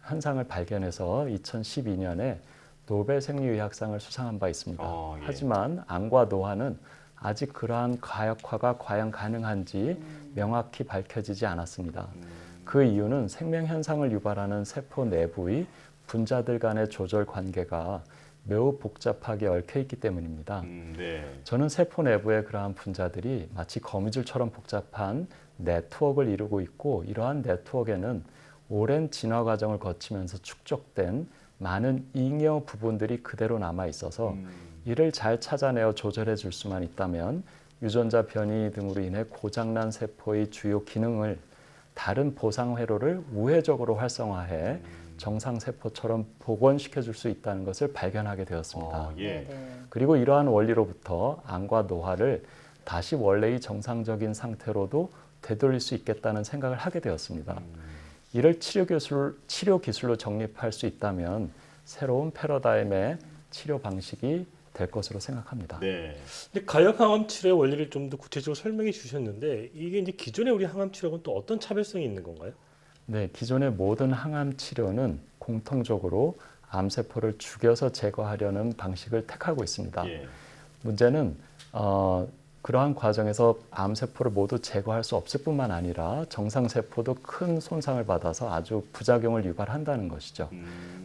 Speaker 22: 현상을 발견해서 2012년에 노벨 생리의학상을 수상한 바 있습니다. 하지만 암과 노화는 아직 그러한 가역화가 과연 가능한지 명확히 밝혀지지 않았습니다. 그 이유는 생명 현상을 유발하는 세포 내부의 분자들 간의 조절 관계가 매우 복잡하게 얽혀 있기 때문입니다. 저는 세포 내부의 그러한 분자들이 마치 거미줄처럼 복잡한 네트워크를 이루고 있고, 이러한 네트워크에는 오랜 진화 과정을 거치면서 축적된 많은 잉여 부분들이 그대로 남아 있어서 이를 잘 찾아내어 조절해 줄 수만 있다면 유전자 변이 등으로 인해 고장난 세포의 주요 기능을 다른 보상 회로를 우회적으로 활성화해 정상 세포처럼 복원시켜 줄 수 있다는 것을 발견하게 되었습니다. 그리고 이러한 원리로부터 암과 노화를 다시 원래의 정상적인 상태로도 되돌릴 수 있겠다는 생각을 하게 되었습니다. 이를 치료 기술로 정립할 수 있다면 새로운 패러다임의 치료 방식이 될 것으로 생각합니다.
Speaker 21: 근데 가역 항암 치료의 원리를 좀 더 구체적으로 설명해 주셨는데, 이게 이제 기존의 우리 항암 치료하고는 또 어떤 차별성이 있는 건가요?
Speaker 22: 네, 기존의 모든 항암 치료는 공통적으로 암세포를 죽여서 제거하려는 방식을 택하고 있습니다. 문제는 그러한 과정에서 암세포를 모두 제거할 수 없을 뿐만 아니라 정상세포도 큰 손상을 받아서 아주 부작용을 유발한다는 것이죠.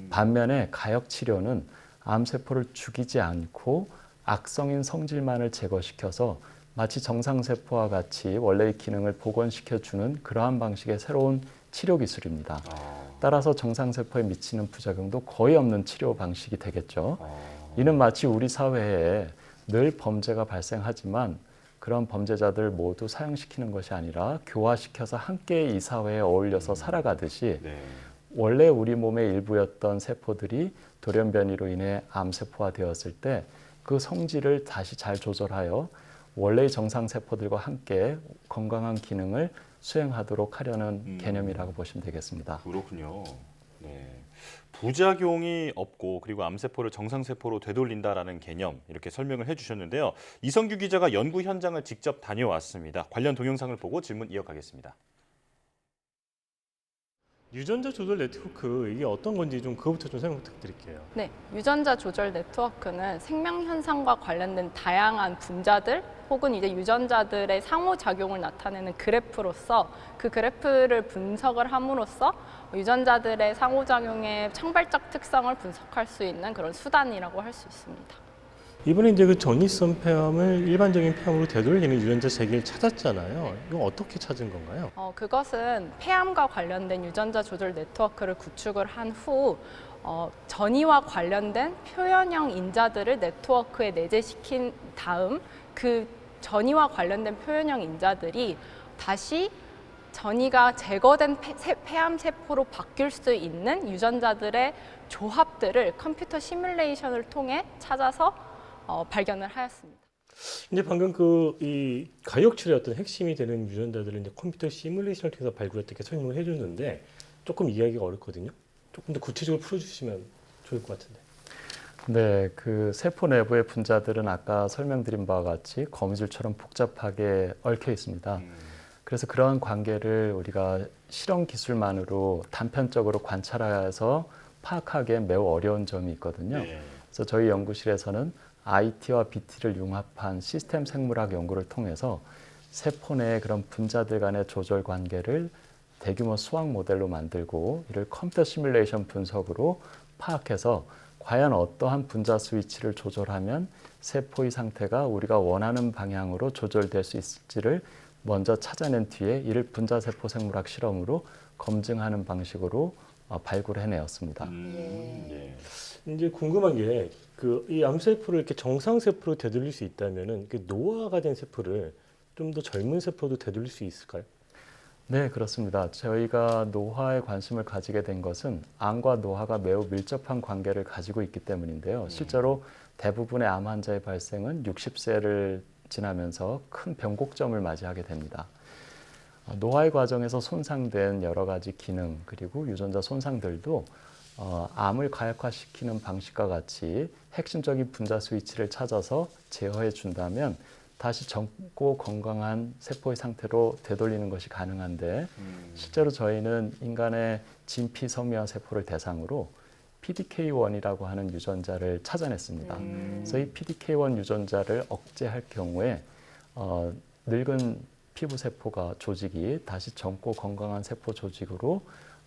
Speaker 22: 반면에 가역 치료는 암세포를 죽이지 않고 악성인 성질만을 제거시켜서 마치 정상세포와 같이 원래의 기능을 복원시켜주는 그러한 방식의 새로운 치료 기술입니다. 따라서 정상세포에 미치는 부작용도 거의 없는 치료 방식이 되겠죠. 이는 마치 우리 사회에 늘 범죄가 발생하지만 그런 범죄자들 모두 사형시키는 것이 아니라 교화시켜서 함께 이 사회에 어울려서 살아가듯이 원래 우리 몸의 일부였던 세포들이 돌연변이로 인해 암세포화 되었을 때 그 성질을 다시 잘 조절하여 원래의 정상세포들과 함께 건강한 기능을 수행하도록 하려는 개념이라고 보시면 되겠습니다.
Speaker 1: 그렇군요. 부작용이 없고 그리고 암세포를 정상세포로 되돌린다라는 개념, 이렇게 설명을 해주셨는데요. 이성규 기자가 연구 현장을 직접 다녀왔습니다. 관련 동영상을 보고 질문 이어가겠습니다.
Speaker 21: 유전자 조절 네트워크 이게 어떤 건지 좀 그거부터 좀 설명 부탁드릴게요.
Speaker 4: 네, 유전자 조절 네트워크는 생명 현상과 관련된 다양한 분자들 혹은 이제 유전자들의 상호작용을 나타내는 그래프로서 그 그래프를 분석을 함으로써 유전자들의 상호작용의 창발적 특성을 분석할 수 있는 그런 수단이라고 할 수 있습니다.
Speaker 21: 이번에 이제 그 전이성 폐암을 일반적인 폐암으로 되돌리는 유전자 재기를 찾았잖아요. 이건 어떻게 찾은 건가요?
Speaker 4: 그것은 폐암과 관련된 유전자 조절 네트워크를 구축을 한 후 전이와 관련된 표현형 인자들을 네트워크에 내재시킨 다음 그 전이와 관련된 표현형 인자들이 다시 전이가 제거된 폐암 세포로 바뀔 수 있는 유전자들의 조합들을 컴퓨터 시뮬레이션을 통해 찾아서 발견을 하였습니다.
Speaker 21: 이제 방금 이 가역 치료의 어떤 핵심이 되는 유전자들을 이제 컴퓨터 시뮬레이션을 통해서 발굴했다 이렇게 설명을 해줬는데 조금 이해하기가 어렵거든요. 조금 더 구체적으로 풀어주시면 좋을 것 같은데.
Speaker 22: 네, 그 세포 내부의 분자들은 아까 설명드린 바와 같이 거미줄처럼 복잡하게 얽혀 있습니다. 그래서 그런 관계를 우리가 실험 기술만으로 단편적으로 관찰해서 파악하기엔 매우 어려운 점이 있거든요. 그래서 저희 연구실에서는 IT와 BT를 융합한 시스템 생물학 연구를 통해서 세포 내의 그런 분자들 간의 조절 관계를 대규모 수학 모델로 만들고 이를 컴퓨터 시뮬레이션 분석으로 파악해서 과연 어떠한 분자 스위치를 조절하면 세포의 상태가 우리가 원하는 방향으로 조절될 수 있을지를 먼저 찾아낸 뒤에 이를 분자세포 생물학 실험으로 검증하는 방식으로 발굴해내었습니다.
Speaker 21: 이제 궁금한 게 이 암세포를 이렇게 정상 세포로 되돌릴 수 있다면은 노화가 된 세포를 좀 더 젊은 세포도 되돌릴 수 있을까요?
Speaker 22: 네, 그렇습니다. 저희가 노화에 관심을 가지게 된 것은 암과 노화가 매우 밀접한 관계를 가지고 있기 때문인데요. 실제로 대부분의 암 환자의 발생은 60세를 지나면서 큰 변곡점을 맞이하게 됩니다. 노화의 과정에서 손상된 여러 가지 기능 그리고 유전자 손상들도 암을 가역화시키는 방식과 같이 핵심적인 분자 스위치를 찾아서 제어해 준다면 다시 젊고 건강한 세포의 상태로 되돌리는 것이 가능한데 실제로 저희는 인간의 진피섬유화 세포를 대상으로 PDK1이라고 하는 유전자를 찾아냈습니다. 그래서 이 PDK1 유전자를 억제할 경우에 늙은 피부 세포가 조직이 다시 젊고 건강한 세포 조직으로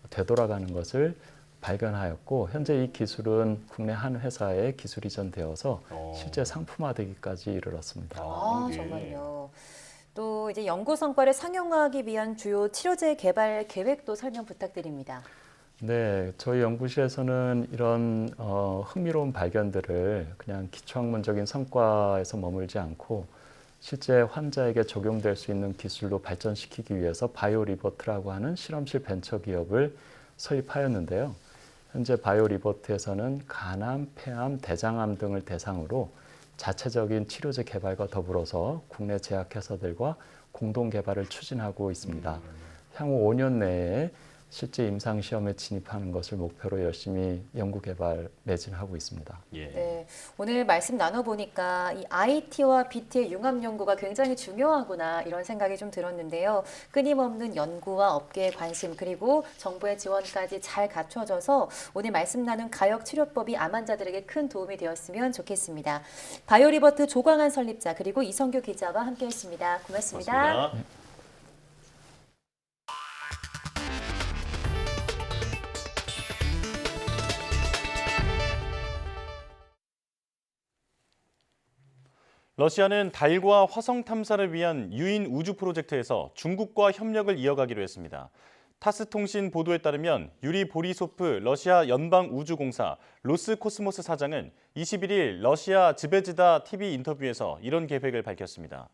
Speaker 22: 되돌아가는 것을 발견하였고 현재 이 기술은 국내 한 회사에 기술 이전되어서 실제 상품화되기까지 이르렀습니다.
Speaker 2: 정말요. 또 이제 연구 성과를 상용화하기 위한 주요 치료제 개발 계획도 설명 부탁드립니다.
Speaker 22: 네, 저희 연구실에서는 이런 흥미로운 발견들을 그냥 기초학문적인 성과에서 머물지 않고 실제 환자에게 적용될 수 있는 기술로 발전시키기 위해서 바이오리버트라고 하는 실험실 벤처 기업을 설립하였는데요. 현재 바이오리버트에서는 간암, 폐암, 대장암 등을 대상으로 자체적인 치료제 개발과 더불어서 국내 제약회사들과 공동 개발을 추진하고 있습니다. 향후 5년 내에 실제 임상시험에 진입하는 것을 목표로 열심히 연구개발 매진하고 있습니다.
Speaker 2: 네, 오늘 말씀 나눠보니까 이 IT와 BT의 융합 연구가 굉장히 중요하구나 이런 생각이 좀 들었는데요. 끊임없는 연구와 업계의 관심 그리고 정부의 지원까지 잘 갖춰져서 오늘 말씀 나눈 가역 치료법이 암 환자들에게 큰 도움이 되었으면 좋겠습니다. 바이오리버트 조광한 설립자 그리고 이성규 기자와 함께했습니다. 고맙습니다.
Speaker 1: 러시아는 달과 화성 탐사를 위한 유인 우주 프로젝트에서 중국과 협력을 이어가기로 했습니다. 타스 통신 보도에 따르면 유리 보리소프 러시아 연방우주공사 로스코스모스 사장은 21일 러시아 즈베즈다 TV 인터뷰에서 이런 계획을 밝혔습니다.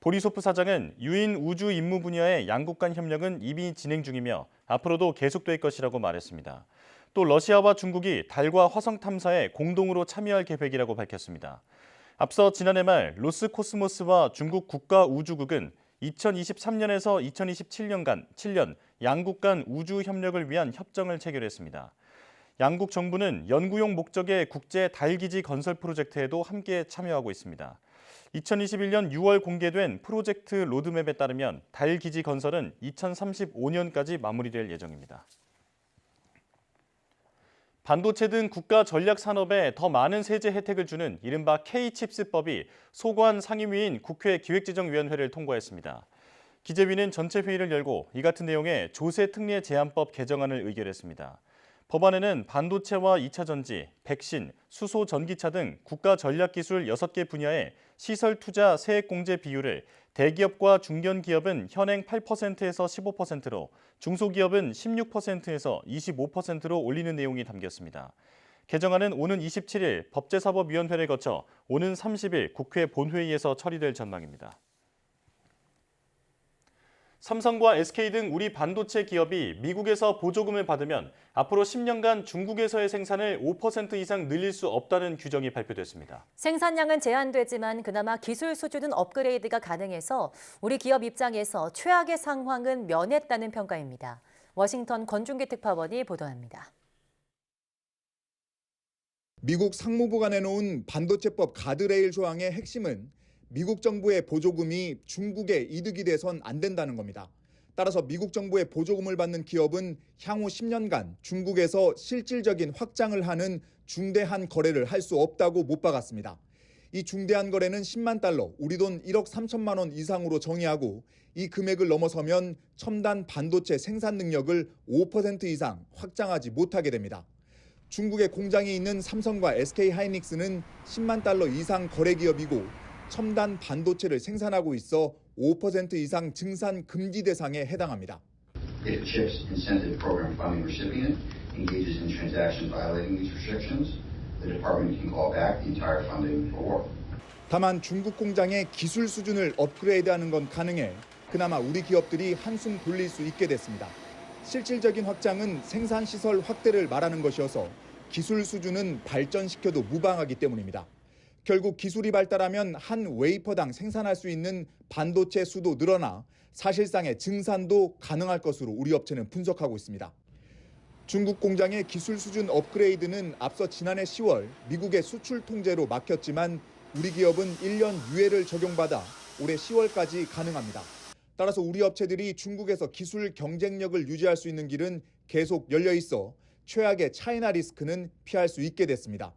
Speaker 1: 보리소프 사장은 유인 우주 임무 분야의 양국 간 협력은 이미 진행 중이며 앞으로도 계속될 것이라고 말했습니다. 또 러시아와 중국이 달과 화성 탐사에 공동으로 참여할 계획이라고 밝혔습니다. 앞서 지난해 말 로스코스모스와 중국 국가우주국은 2023년에서 2027년간 7년 양국 간 우주 협력을 위한 협정을 체결했습니다. 양국 정부는 연구용 목적의 국제 달기지 건설 프로젝트에도 함께 참여하고 있습니다. 2021년 6월 공개된 프로젝트 로드맵에 따르면 달기지 건설은 2035년까지 마무리될 예정입니다. 반도체 등 국가 전략 산업에 더 많은 세제 혜택을 주는 이른바 K-칩스법이 소관 상임위인 국회 기획재정위원회를 통과했습니다. 기재위는 전체 회의를 열고 이 같은 내용의 조세특례 제한법 개정안을 의결했습니다. 법안에는 반도체와 2차 전지, 백신, 수소 전기차 등 국가 전략 기술 6개 분야의 시설 투자 세액 공제 비율을 대기업과 중견기업은 현행 8%에서 15%로, 중소기업은 16%에서 25%로 올리는 내용이 담겼습니다. 개정안은 오는 27일 법제사법위원회를 거쳐 오는 30일 국회 본회의에서 처리될 전망입니다. 삼성과 SK 등 우리 반도체 기업이 미국에서 보조금을 받으면 앞으로 10년간 중국에서의 생산을 5% 이상 늘릴 수 없다는 규정이 발표됐습니다.
Speaker 2: 생산량은 제한되지만 그나마 기술 수준은 업그레이드가 가능해서 우리 기업 입장에서 최악의 상황은 면했다는 평가입니다. 워싱턴 권준기 특파원이 보도합니다.
Speaker 3: 미국 상무부가 내놓은 반도체법 가드레일 조항의 핵심은 미국 정부의 보조금이 중국의 이득이 돼선 안 된다는 겁니다. 따라서 미국 정부의 보조금을 받는 기업은 향후 10년간 중국에서 실질적인 확장을 하는 중대한 거래를 할 수 없다고 못 박았습니다. 이 중대한 거래는 10만 달러, 우리 돈 1억 3천만 원 이상으로 정의하고 이 금액을 넘어서면 첨단 반도체 생산 능력을 5% 이상 확장하지 못하게 됩니다. 중국에 공장이 있는 삼성과 SK 하이닉스는 10만 달러 이상 거래 기업이고 첨단 반도체를 생산하고 있어 5% 이상 증산 금지 대상에 해당합니다.
Speaker 5: If CHIPS incentive program funding recipient engages in transactions violating these restrictions, the department can call back the entire funding for work.
Speaker 3: 다만 중국 공장의 기술 수준을 업그레이드하는 건 가능해 그나마 우리 기업들이 한숨 돌릴 수 있게 됐습니다. 실질적인 확장은 생산 시설 확대를 말하는 것이어서 기술 수준은 발전시켜도 무방하기 때문입니다. 결국 기술이 발달하면 한 웨이퍼당 생산할 수 있는 반도체 수도 늘어나 사실상의 증산도 가능할 것으로 우리 업체는 분석하고 있습니다. 중국 공장의 기술 수준 업그레이드는 앞서 지난해 10월 미국의 수출 통제로 막혔지만 우리 기업은 1년 유예를 적용받아 올해 10월까지 가능합니다. 따라서 우리 업체들이 중국에서 기술 경쟁력을 유지할 수 있는 길은 계속 열려 있어 최악의 차이나 리스크는 피할 수 있게 됐습니다.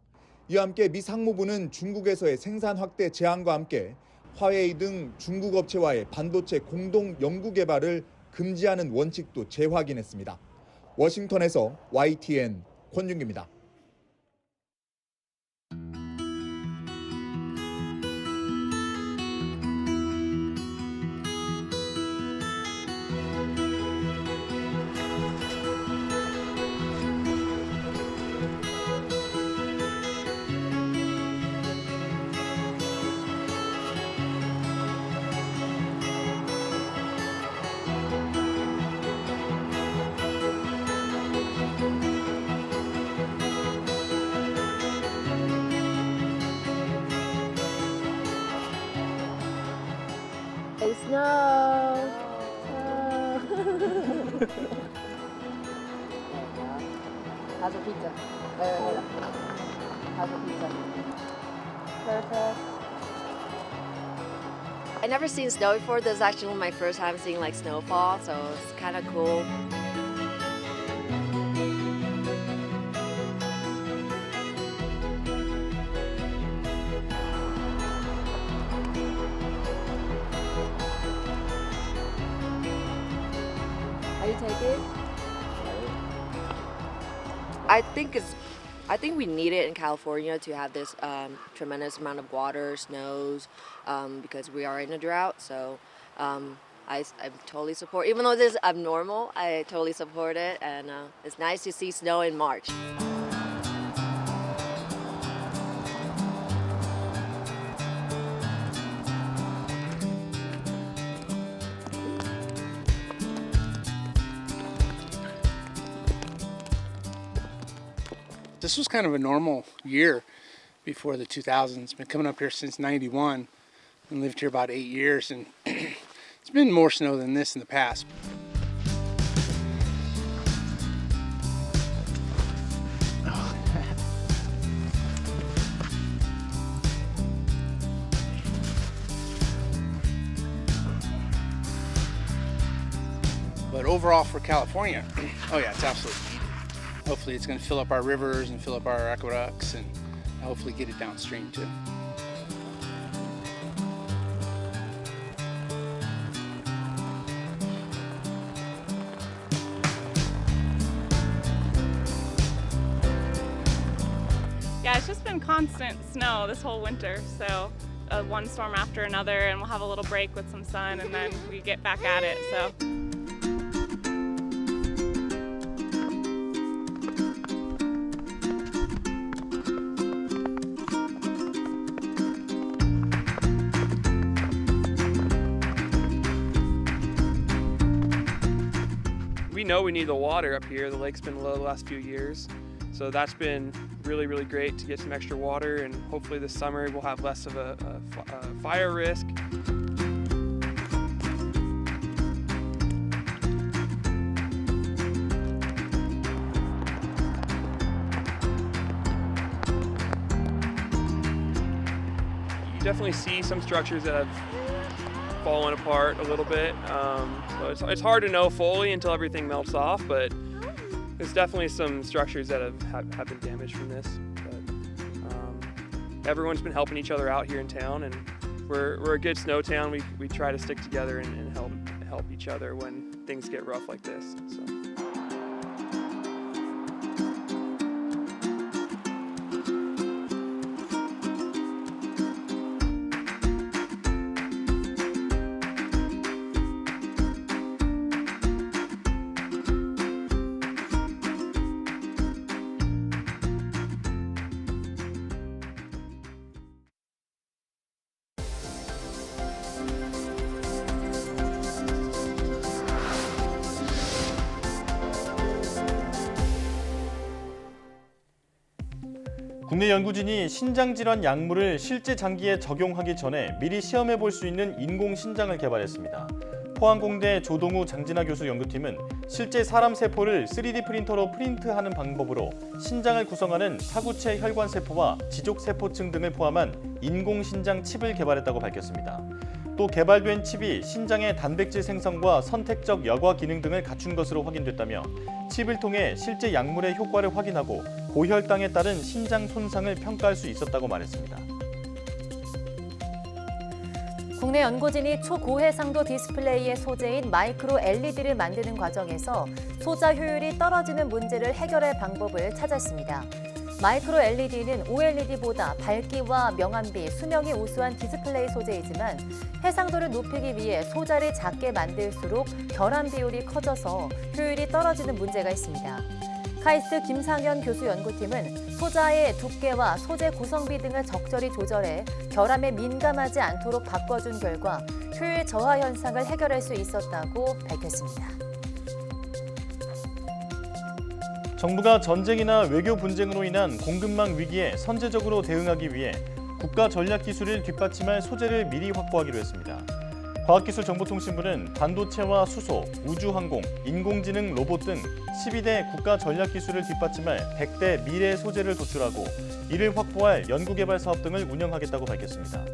Speaker 3: 이와 함께 미 상무부는 중국에서의 생산 확대 제한과 함께 화웨이 등 중국 업체와의 반도체 공동 연구 개발을 금지하는 원칙도 재확인했습니다. 워싱턴에서 YTN 권준기입니다.
Speaker 23: Hey, Snow.
Speaker 24: How's your pizza? How's your pizza? Perfect.
Speaker 25: I never seen snow before. This is actually my first time seeing like snowfall, so it's kind of cool.
Speaker 24: How you take it?
Speaker 25: I think we need it in California to have this tremendous amount of water, snows, because we are in a drought. So I totally support. Even though this is abnormal, I totally support it, and it's nice to see snow in March.
Speaker 26: This was kind of a normal year before the 2000s. Been coming up here since '91 and lived here about 8 years, and it's been more snow than this in the past. But overall for California, oh yeah, it's absolutely needed. hopefully it's going to fill up our rivers and fill up our aqueducts and hopefully get it downstream too.
Speaker 6: Yeah, it's just been constant snow this whole winter, so one storm after another, and we'll have a little break with some sun, and then we get back at it. So.
Speaker 7: We know we need the water up here. The lake's been low the last few years. So that's been really, really great to get some extra water, and hopefully this summer we'll have less of a fire risk. You definitely see some structures that have fallen apart a little bit. So it's hard to know fully until everything melts off, but there's definitely some structures that have been damaged from this. But everyone's been helping each other out here in town, and we're a good snow town. We try to stick together and help each other when things get rough like this. So.
Speaker 1: 국내 연구진이 신장질환 약물을 실제 장기에 적용하기 전에 미리 시험해 볼 수 있는 인공 신장을 개발했습니다. 포항공대 조동우 장진아 교수 연구팀은 실제 사람 세포를 3D 프린터로 프린트하는 방법으로 신장을 구성하는 사구체 혈관세포와 지족세포층 등을 포함한 인공 신장 칩을 개발했다고 밝혔습니다. 또 개발된 칩이 신장의 단백질 생성과 선택적 여과 기능 등을 갖춘 것으로 확인됐다며 칩을 통해 실제 약물의 효과를 확인하고 고혈당에 따른 신장 손상을 평가할 수 있었다고 말했습니다.
Speaker 2: 국내 연구진이 초고해상도 디스플레이의 소재인 마이크로 LED를 만드는 과정에서 소자 효율이 떨어지는 문제를 해결할 방법을 찾았습니다. 마이크로 LED는 OLED보다 밝기와 명암비, 수명이 우수한 디스플레이 소재이지만 해상도를 높이기 위해 소자를 작게 만들수록 결함 비율이 커져서 효율이 떨어지는 문제가 있습니다. 카이스트 김상현 교수 연구팀은 소자의 두께와 소재 구성비 등을 적절히 조절해 결함에 민감하지 않도록 바꿔준 결과 효율 저하 현상을 해결할 수 있었다고 밝혔습니다.
Speaker 1: 정부가 전쟁이나 외교 분쟁으로 인한 공급망 위기에 선제적으로 대응하기 위해 국가 전략 기술을 뒷받침할 소재를 미리 확보하기로 했습니다. 과학기술정보통신부는 반도체와 수소, 우주항공, 인공지능, 로봇 등 12대 국가 전략 기술을 뒷받침할 100대 미래 소재를 도출하고 이를 확보할 연구개발 사업 등을 운영하겠다고 밝혔습니다.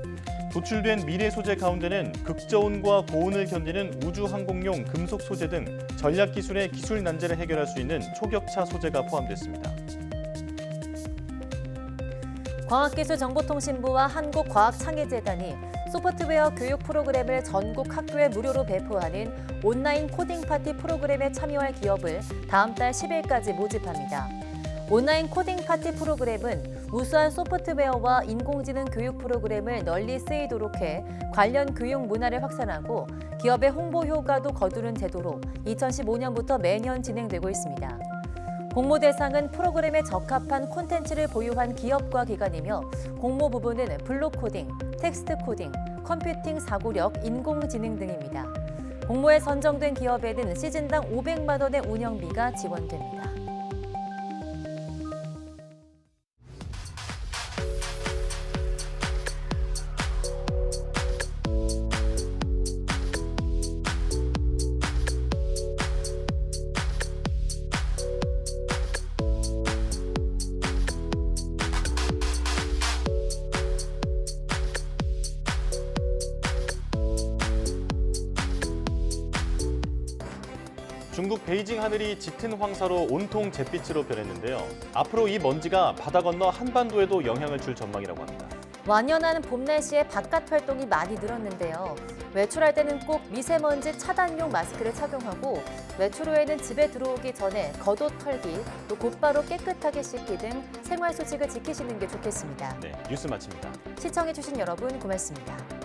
Speaker 1: 도출된 미래 소재 가운데는 극저온과 고온을 견디는 우주항공용 금속 소재 등 전략 기술의 기술 난제를 해결할 수 있는 초격차 소재가 포함됐습니다.
Speaker 2: 과학기술정보통신부와 한국과학창의재단이 소프트웨어 교육 프로그램을 전국 학교에 무료로 배포하는 온라인 코딩 파티 프로그램에 참여할 기업을 다음 달 10일까지 모집합니다. 온라인 코딩 파티 프로그램은 우수한 소프트웨어와 인공지능 교육 프로그램을 널리 쓰이도록 해 관련 교육 문화를 확산하고 기업의 홍보 효과도 거두는 제도로 2015년부터 매년 진행되고 있습니다. 공모 대상은 프로그램에 적합한 콘텐츠를 보유한 기업과 기관이며 공모 부분은 블록 코딩, 텍스트 코딩, 컴퓨팅 사고력, 인공지능 등입니다. 공모에 선정된 기업에는 시즌당 500만 원의 운영비가 지원됩니다.
Speaker 1: 중국 베이징 하늘이 짙은 황사로 온통 잿빛으로 변했는데요. 앞으로 이 먼지가 바다 건너 한반도에도 영향을 줄 전망이라고 합니다.
Speaker 2: 완연한 봄 날씨에 바깥 활동이 많이 늘었는데요. 외출할 때는 꼭 미세먼지 차단용 마스크를 착용하고 외출 후에는 집에 들어오기 전에 겉옷 털기, 또 곧바로 깨끗하게 씻기 등 생활 수칙을 지키시는 게 좋겠습니다.
Speaker 1: 네, 뉴스 마칩니다.
Speaker 2: 시청해주신 여러분 고맙습니다.